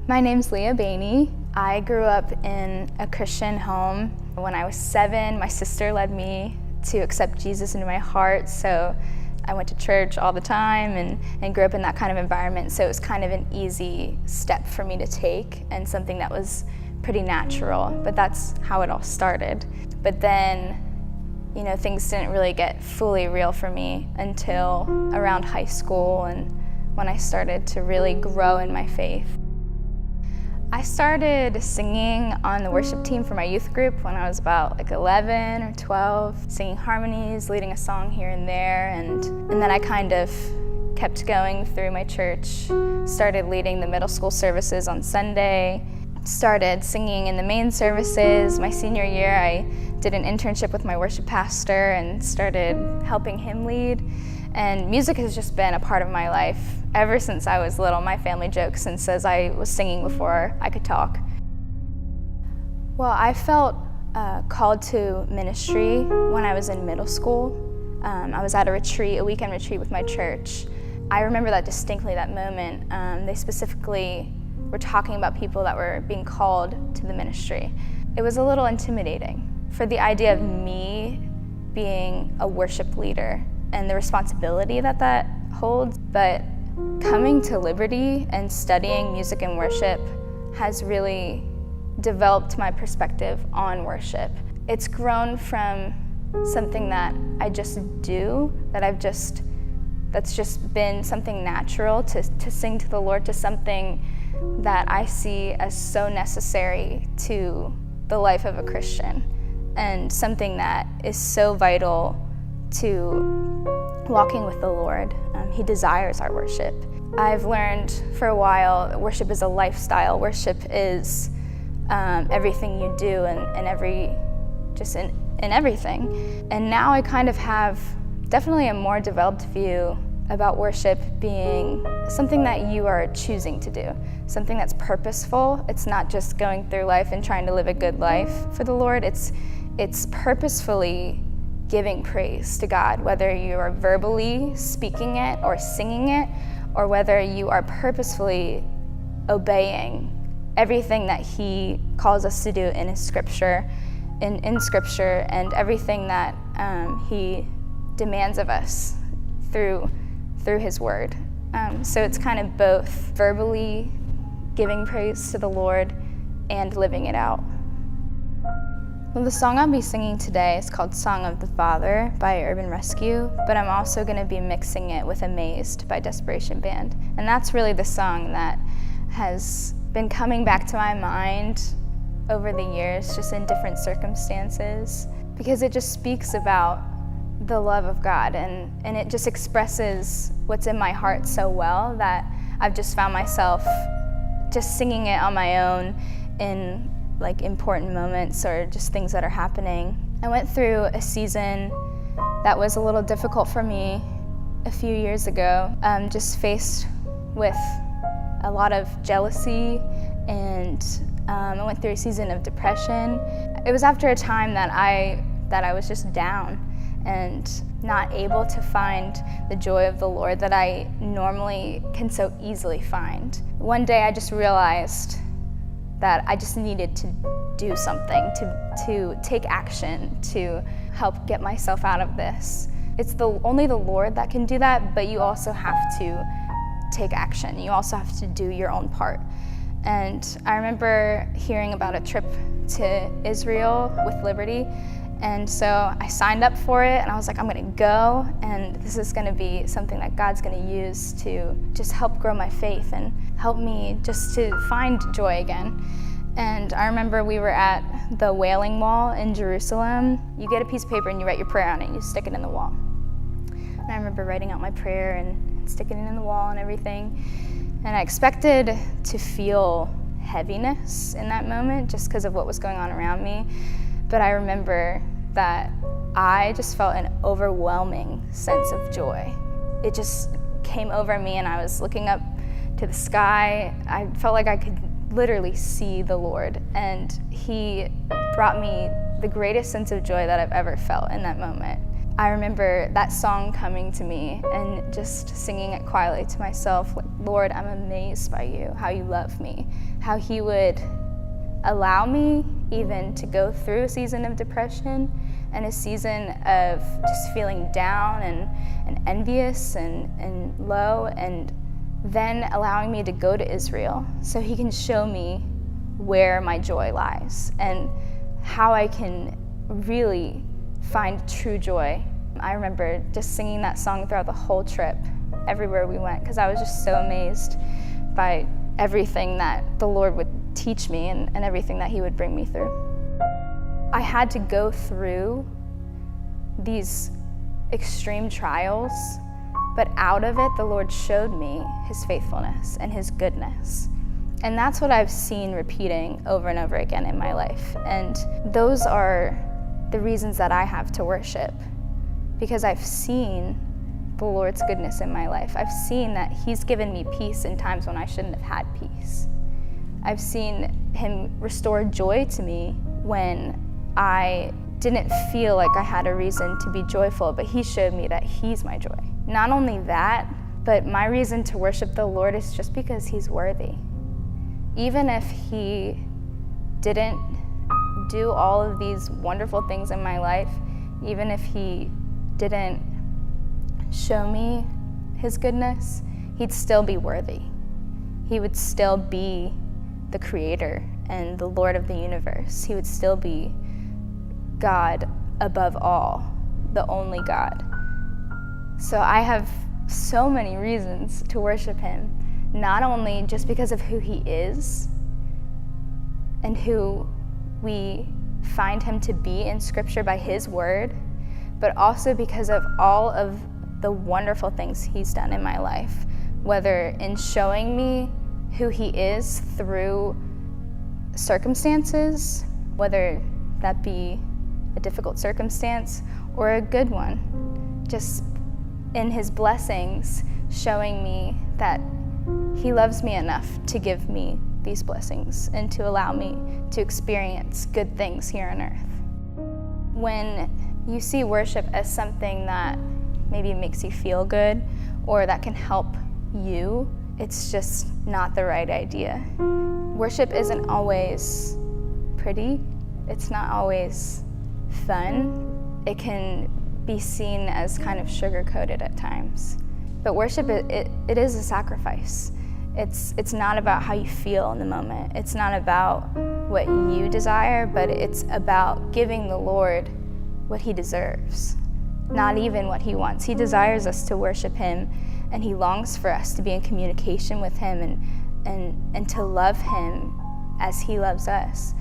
My name's Leah Baney. I grew up in a Christian home. When I was 7, my sister led me to accept Jesus into my heart, so I went to church all the time and grew up in that kind of environment, so it was kind of an easy step for me to take and something that was pretty natural, but that's how it all started. But then, things didn't really get fully real for me until around high school and when I started to really grow in my faith. I started singing on the worship team for my youth group when I was about 11 or 12, singing harmonies, leading a song here and there, and then I kind of kept going through my church, started leading the middle school services on Sunday, started singing in the main services. My senior year, I did an internship with my worship pastor and started helping him lead. And music has just been a part of my life ever since I was little. My family jokes and says I was singing before I could talk. Well, I felt called to ministry when I was in middle school. I was at a weekend retreat with my church. I remember that distinctly, that moment. They specifically were talking about people that were being called to the ministry. It was a little intimidating for the idea of me being a worship leader and the responsibility that holds, but coming to Liberty and studying music and worship has really developed my perspective on worship. It's grown from something that I just do, that's just been something natural to sing to the Lord, to something that I see as so necessary to the life of a Christian and something that is so vital to walking with the Lord. He desires our worship. I've learned for a while that worship is a lifestyle. Worship is everything you do and in everything. And now I kind of have definitely a more developed view about worship being something that you are choosing to do, something that's purposeful. It's not just going through life and trying to live a good life for the Lord. It's purposefully giving praise to God, whether you are verbally speaking it or singing it, or whether you are purposefully obeying everything that He calls us to do in His Scripture, in Scripture, and everything that He demands of us through His Word. So it's kind of both verbally giving praise to the Lord and living it out. Well, the song I'll be singing today is called Song of the Father by Urban Rescue, but I'm also going to be mixing it with Amazed by Desperation Band. And that's really the song that has been coming back to my mind over the years, just in different circumstances, because it just speaks about the love of God, and it just expresses what's in my heart so well that I've just found myself just singing it on my own in important moments or just things that are happening. I went through a season that was a little difficult for me a few years ago, just faced with a lot of jealousy, and I went through a season of depression. It was after a time that I was just down and not able to find the joy of the Lord that I normally can so easily find. One day I just realized that I just needed to do something, to take action, to help get myself out of this. It's only the Lord that can do that, but you also have to take action. You also have to do your own part. And I remember hearing about a trip to Israel with Liberty, and so I signed up for it, and I was like, I'm going to go, and this is going to be something that God's going to use to just help grow my faith and help me just to find joy again. And I remember we were at the Wailing Wall in Jerusalem. You get a piece of paper and you write your prayer on it, and you stick it in the wall. And I remember writing out my prayer and sticking it in the wall and everything. And I expected to feel heaviness in that moment just because of what was going on around me. But I remember that I just felt an overwhelming sense of joy. It just came over me, and I was looking up to the sky. I felt like I could literally see the Lord, and He brought me the greatest sense of joy that I've ever felt in that moment. I remember that song coming to me and just singing it quietly to myself, like, Lord, I'm amazed by you, how you love me, how he would allow me even to go through a season of depression and a season of just feeling down and envious and low, and then allowing me to go to Israel so he can show me where my joy lies and how I can really find true joy. I remember just singing that song throughout the whole trip, everywhere we went, because I was just so amazed by everything that the Lord would teach me and everything that he would bring me through. I had to go through these extreme trials, but out of it, the Lord showed me his faithfulness and his goodness. And that's what I've seen repeating over and over again in my life. And those are the reasons that I have to worship, because I've seen the Lord's goodness in my life. I've seen that he's given me peace in times when I shouldn't have had peace. I've seen him restore joy to me when I didn't feel like I had a reason to be joyful, but he showed me that he's my joy. Not only that, but my reason to worship the Lord is just because he's worthy. Even if he didn't do all of these wonderful things in my life, even if he didn't show me his goodness, he'd still be worthy. He would still be the creator and the Lord of the universe. He would still be God above all, the only God. So I have so many reasons to worship him, not only just because of who he is and who we find him to be in Scripture by his word, but also because of all of the wonderful things he's done in my life, whether in showing me who he is through circumstances, whether that be a difficult circumstance or a good one, just in his blessings, showing me that he loves me enough to give me these blessings and to allow me to experience good things here on earth. When you see worship as something that maybe makes you feel good or that can help you, it's just not the right idea. Worship isn't always pretty. It's not always fun. It can be seen as kind of sugar-coated at times. But worship, it is a sacrifice. It's not about how you feel in the moment. It's not about what you desire, but it's about giving the Lord what he deserves, not even what he wants. He desires us to worship him, and he longs for us to be in communication with him and to love him as he loves us.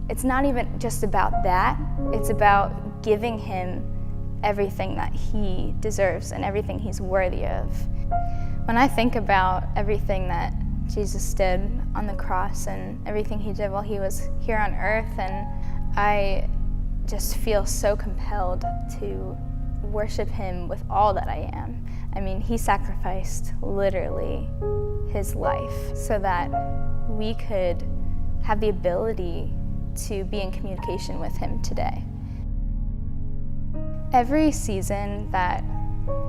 It's not even just about that. It's about giving him everything that he deserves and everything he's worthy of. When I think about everything that Jesus did on the cross and everything he did while he was here on earth, and I just feel so compelled to worship him with all that I am. I mean, he sacrificed literally his life so that we could have the ability to be in communication with him today. Every season that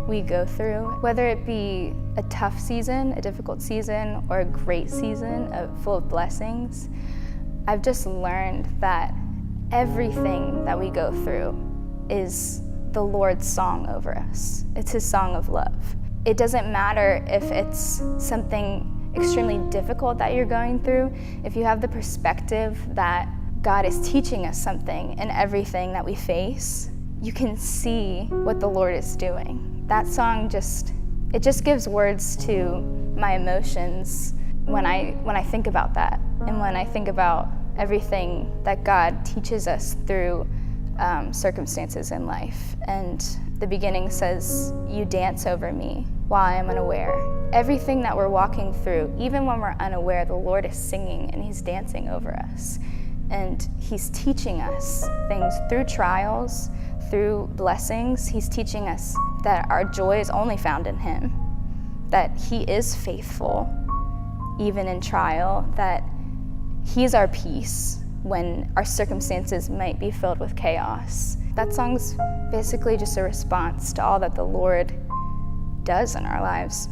we go through, whether it be a tough season, a difficult season, or a great season full of blessings, I've just learned that everything that we go through is the Lord's song over us. It's his song of love. It doesn't matter if it's something extremely difficult that you're going through, if you have the perspective that God is teaching us something in everything that we face, you can see what the Lord is doing. That song just gives words to my emotions when I think about that, and when I think about everything that God teaches us through circumstances in life. And the beginning says, "You dance over me while I am unaware." Everything that we're walking through, even when we're unaware, the Lord is singing and he's dancing over us. And he's teaching us things through trials, through blessings. He's teaching us that our joy is only found in him, that he is faithful even in trial, that he's our peace when our circumstances might be filled with chaos. That song's basically just a response to all that the Lord does in our lives.